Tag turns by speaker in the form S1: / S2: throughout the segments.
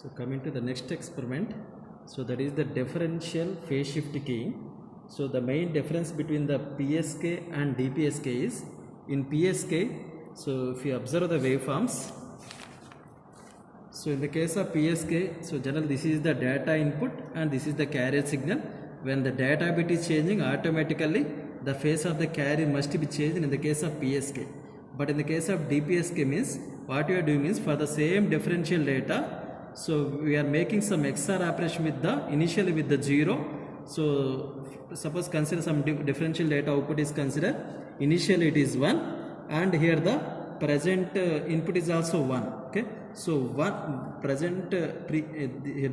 S1: So coming to the next experiment, so that is the differential phase shift keying. So the main difference between the PSK and DPSK is, in PSK, so if you observe the waveforms, so in the case of PSK, so generally this is the data input and this is the carrier signal. When the data bit is changing, automatically the phase of the carrier must be changed in the case of PSK. But in the case of DPSK means, what you are doing is, for the same differential data, so we are making some XOR operation with the, initially with the 0. So suppose consider some differential data output is considered, initially it is 1 and here the present input is also 1. Okay, so one present the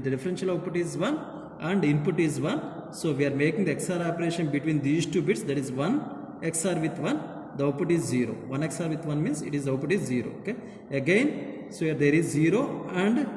S1: differential output is 1 and input is 1. So we are making the XOR operation between these two bits, that is 1 XOR with 1, the output is 0. 1 XOR with 1 means it is output is 0. Okay, again, so here there is 0 and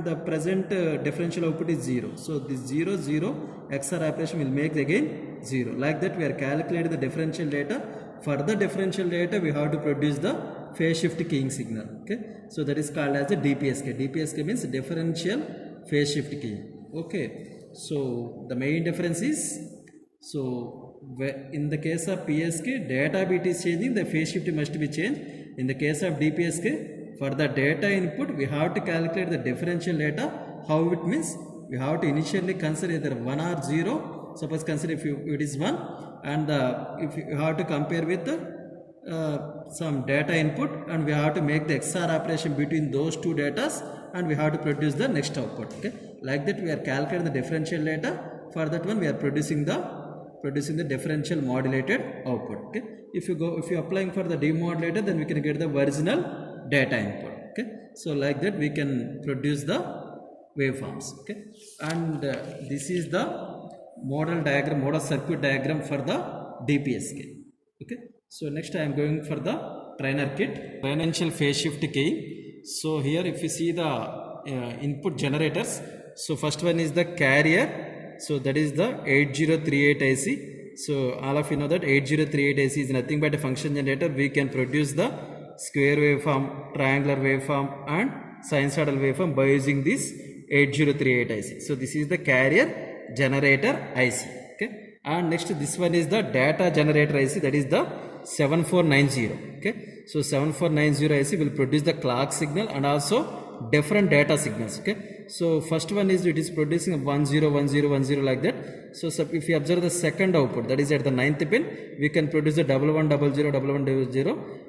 S1: the present differential output is 0. So this 0 0 XOR operation will make again 0. Like that we are calculating the differential data. For the differential data we have to produce the phase shift keying signal. Okay, so that is called as the DPSK. DPSK means differential phase shift keying. Okay, so the main difference is, so in the case of PSK, data bit is changing, the phase shift must be changed. In the case of DPSK, for the data input we have to calculate the differential data. How it means, we have to initially consider either 1 or 0. Suppose consider if it is 1 and if you have to compare with some data input, and we have to make the XOR operation between those two datas and we have to produce the next output. Okay, like that we are calculating the differential data. For that one we are producing the differential modulated output. Okay, if you applying for the demodulator, then we can get the original data input. Okay, so like that we can produce the waveforms. Okay, and this is the model circuit diagram for the DPSK. Okay, so next I am going for the trainer kit, differential phase shift keying. So here if you see the input generators, so first one is the carrier, so that is the 8038 IC. So all of you know that 8038 IC is nothing but a function generator. We can produce the square waveform, triangular waveform and sinusoidal waveform by using this 8038 IC. So this is the carrier generator IC. Okay, and next this one is the data generator IC, that is the 7490. Okay, so 7490 IC will produce the clock signal and also different data signals. Okay, so first one is, it is producing a 101010 like that. So if you observe the second output, that is at the 9th pin, we can produce the 1100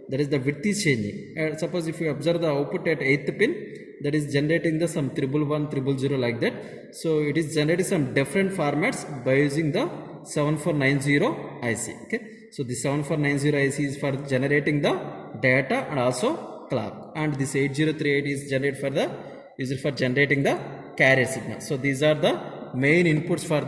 S1: that is the width is changing. Suppose if you observe the output at 8th pin, that is generating the some 111 like that. So it is generating some different formats by using the 7490 IC. Okay, so the 7490 IC is for generating the data and also clock, and this 8038 is used for generating the carrier signal. So these are the main inputs for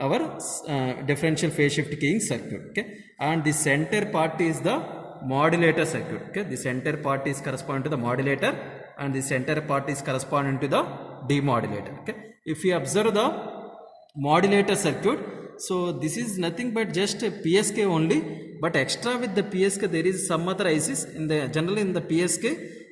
S1: our differential phase shift keying circuit. Okay, and the center part is the modulator circuit. Okay, the center part is corresponding to the modulator and the center part is corresponding to the demodulator. Okay, if you observe the modulator circuit, so this is nothing but just a PSK only, but extra with the PSK there is some other ICs. Generally in the PSK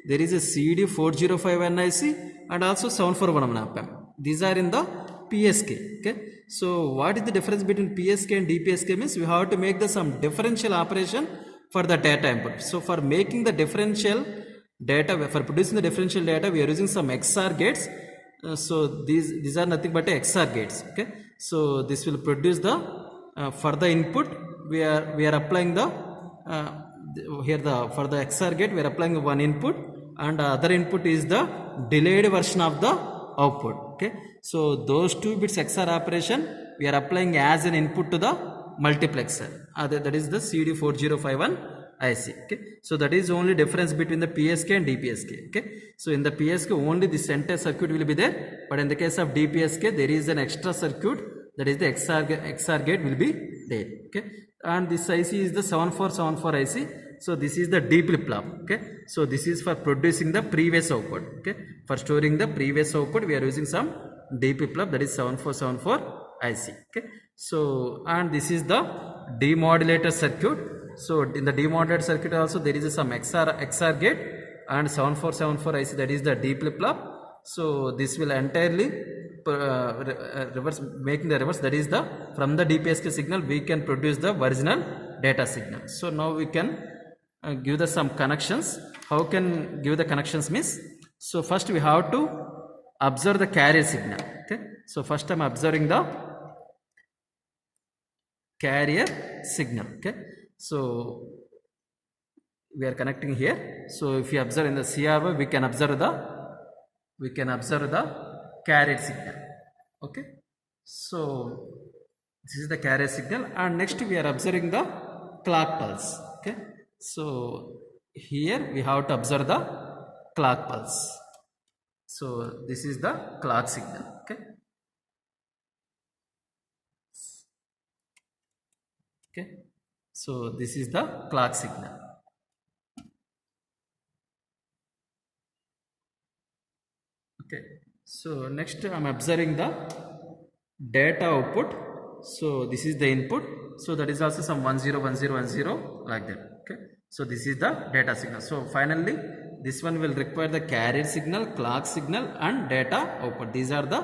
S1: there is a CD4051 IC and also 741 op-amp. These are in the PSK. Okay, so what is the difference between PSK and DPSK means, we have to make some differential operation for the data input. So for making the differential data, for producing the differential data, we are using some XOR gates. So these are nothing but XOR gates. Okay, so this will produce the for the input we are applying the for the XOR gate we are applying one input, and other input is the delayed version of the output. Okay, so those two bits XOR operation we are applying as an input to the multiplexer, that is the CD4051 IC. Okay, so that is only difference between the PSK and DPSK. Okay, so in the PSK only the center circuit will be there, but in the case of DPSK there is an extra circuit, that is the XOR gate will be there. Okay, and this IC is the 7474 IC. So this is the D flip-flop. Okay, so this is for producing the previous output. Okay, for storing the previous output we are using some D flip-flop, that is 7474 IC. Okay, so and this is the demodulator circuit. So in the demodulator circuit also there is some XOR gate and 7474 IC, that is the D flip-flop, So this will entirely reverse, making the reverse, that is the from the DPSK signal we can produce the original data signal. So now we can give the some connections. How can give the connections means, so first we have to observe the carrier signal. Okay, so first I'm observing the carrier signal. Okay, so we are connecting here. So if you observe in the CRO, we can observe the carrier signal. Okay, so this is the carrier signal, and next we are observing the clock pulse. Okay, so here we have to observe the clock pulse. So this is the clock signal. Okay, okay, so this is the clock signal. Okay, so next I'm observing the data output. So this is the input, so that is also some 101010 like that. Okay, so this is the data signal. So finally this one will require the carrier signal, clock signal and data output. These are the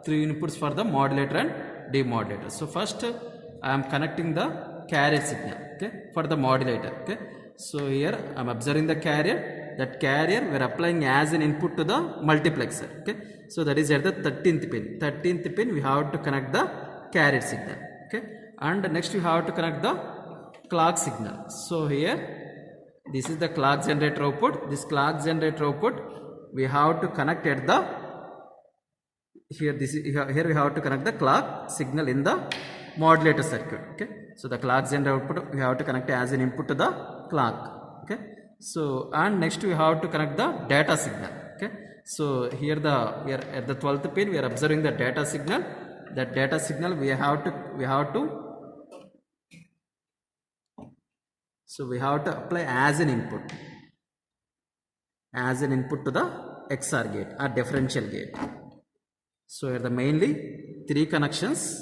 S1: three inputs for the modulator and demodulator. So first I am connecting the carrier signal, okay, for the modulator. Okay, so here I am observing the carrier. That carrier we are applying as an input to the multiplexer. Okay, so that is at the 13th pin. 13th pin we have to connect the carrier signal. Okay, and next we have to connect the clock signal. So here this is the clock generator output. This clock generator output we have to connect at the here we have to connect the clock signal in the modulator circuit. Okay, so the clock generator output we have to connect as an input to the clock. Okay, so and next we have to connect the data signal. Okay, so here we are at the 12th pin, we are observing the data signal. That data signal we have to so we have to apply as an input to the XOR gate or differential gate. So here the mainly three connections.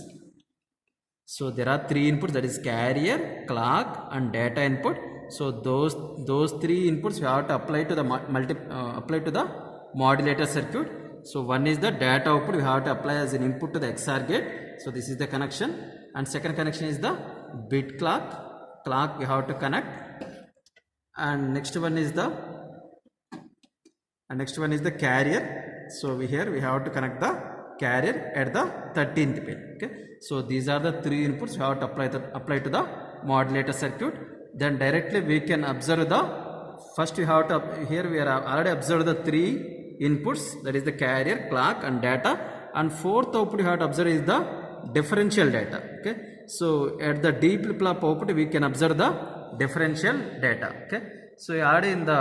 S1: So there are three inputs, that is carrier, clock and data input. So those three inputs we have to apply to the apply to the modulator circuit. So one is the data output we have to apply as an input to the XOR gate. So this is the connection, and second connection is the bit clock we have to connect, and next one is the carrier. So here we have to connect the carrier at the 13th pin. Okay, so these are the three inputs we have to apply to the modulator circuit. Then directly we can observe the first we have to here we are already observed the three inputs, that is the carrier, clock and data, and fourth output we have to observe is the differential data. Okay, so at the D flip-flop output we can observe the differential data. Okay, so already in the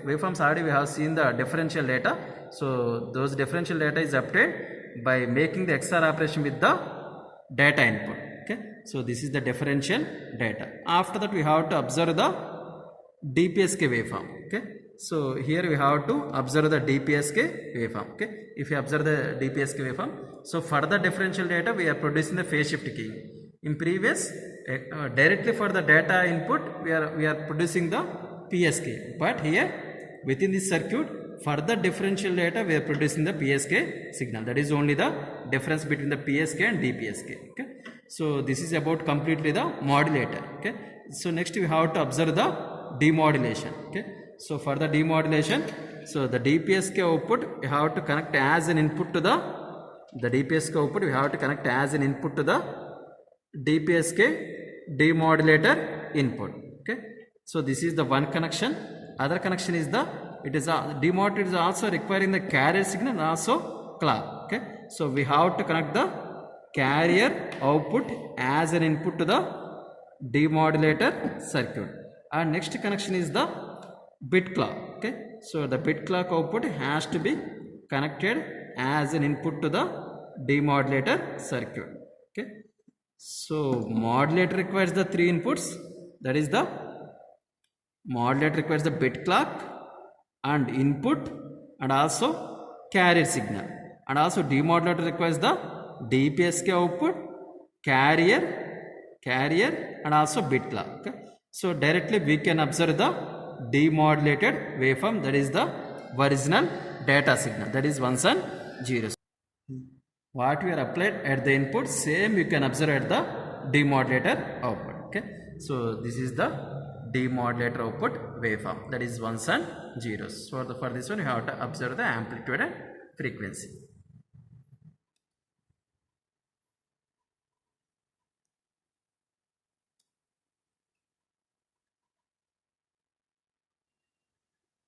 S1: waveforms already we have seen the differential data. So those differential data is obtained by making the XOR operation with the data input. Okay, so this is the differential data. After that we have to observe the DPSK waveform. Okay, so here we have to observe the DPSK waveform. Okay, if you observe the DPSK waveform, so for the differential data we are producing the phase shift key. In previous directly for the data input we are producing the PSK, but here within this circuit for the differential data we are producing the PSK signal. That is only the difference between the PSK and DPSK. Okay, so this is about completely the modulator. Okay, so next we have to observe the demodulation. Okay, so for the demodulation, so the DPSK output we have to connect as an input to the DPSK output we have to connect as an input to the DPSK demodulator input. Okay, so this is the one connection. Other connection is the demodulator is also requiring the carrier signal and also clock. Okay, so we have to connect the carrier output as an input to the demodulator circuit, and next connection is the bit clock. Okay, so the bit clock output has to be connected as an input to the demodulator circuit. Okay, so modulator requires the three inputs, that is the modulator requires the bit clock and input and also carrier signal, and also demodulator requires the DPSK output, carrier and also bit clock. Okay, so directly we can observe the demodulated waveform, that is the original data signal, that is ones and zeros. What you are applied at the input, same you can observe at the demodulator output. Okay, so this is the demodulator output waveform, that is ones and zeros. So for this one you have to observe the amplitude and frequency.